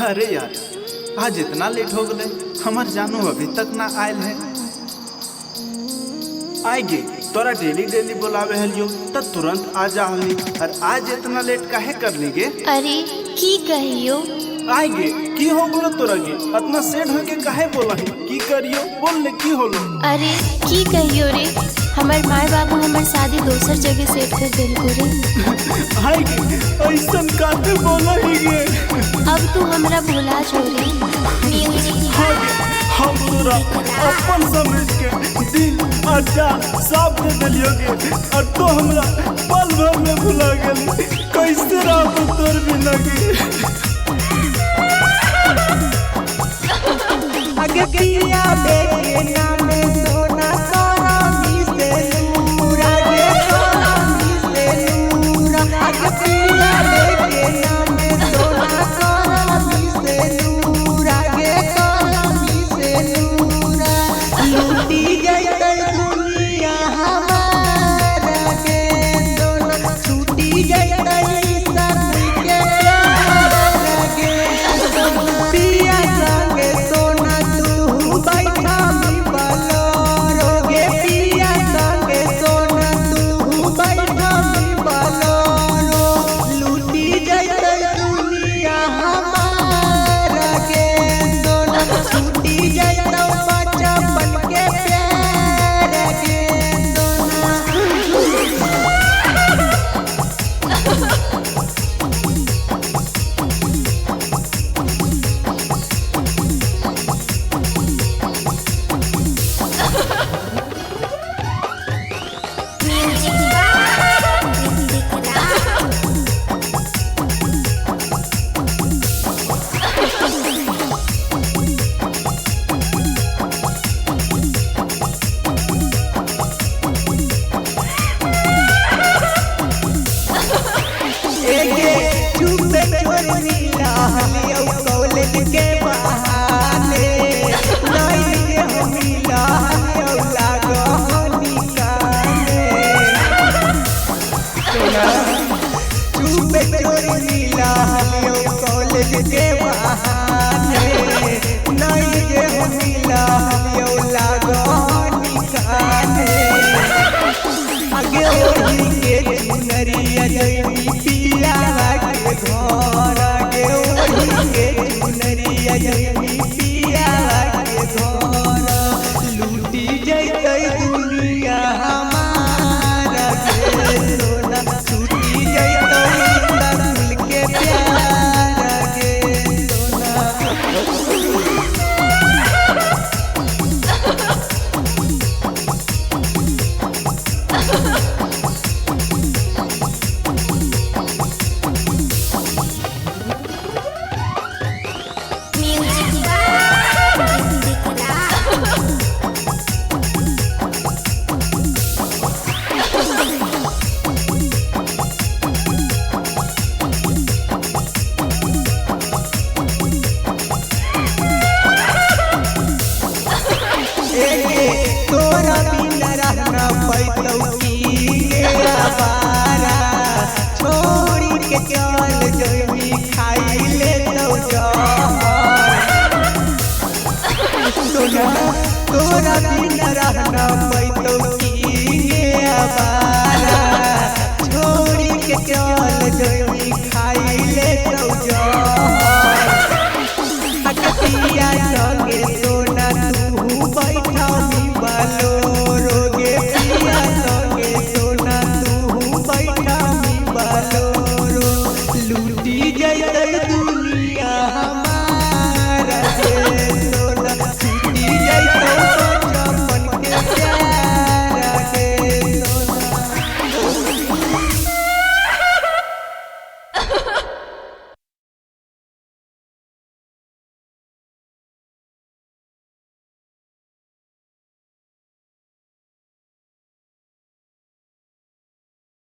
अरे यार, आज इतना लेट हो गए, हमार जानू अभी तक ना आयल है। आएगे तोरा डेली डेली बुलावे हलियो तो तुरंत आ जा हली, और आज इतना लेट काहे कर लीगे? अरे की कहियो आएगे की हो बोलो तोरा गे, इतना सेठ होके काहे बोला है? की करियो बोल ले, की होलो? अरे की कहियो रे, हमार माय बाबू हमार शादी दोसर जगह सेट कर देल को रे। आएगे ऐसा काहे बोला ही गे? अब तू हमरा भुला छोड़े। हम तोरा अपन समझ के दिल और जान सब दे दिलियोगे, और तो हमरा पल भर में भुला गेली। कैसे रात तोर बिना गे? अगे पिया बेके नाम सोना तोरा मिसे नूरा गे तोरा मिसे नूरा। अगे पिया बेके नाम सोना तोरा मिसे नूरा गे तोरा मिसे नूरा। लूटी जैते दुनिया हमारा गे सोना, छूटी जैते सब के प्यार गे सोना। पिया संगे सोना बैठा मी बलोरो गे पिया संगे सोना तू बैठा मी बलोरो। लूटी जैते दुनिया हमारा गे सोना, छूटी जैते बचपन के प्यार गे सोना। एगे चुप छोरी लालियो कॉलेज के बहाने, नहीं के हम लालियो लागो निकाले। चुप छोरी लालियो कॉलेज के बहाने, नहीं के हम लालियो लागो निकाले। आगे ओढ़ी के चुनरिया जइनी पिया के घर, आगे ओढ़ी के चुनरिया जइनी पिया के घर। लूटी जैते दुनिया हमारा गे सोना, छूटी जैते दिल के प्यार गे सोना। तोरा बिना रहना पैतौ की आवारा, छोड़ी के चल जइबी खाई लेतौ जहर। तोरा बिना रहना पैतौ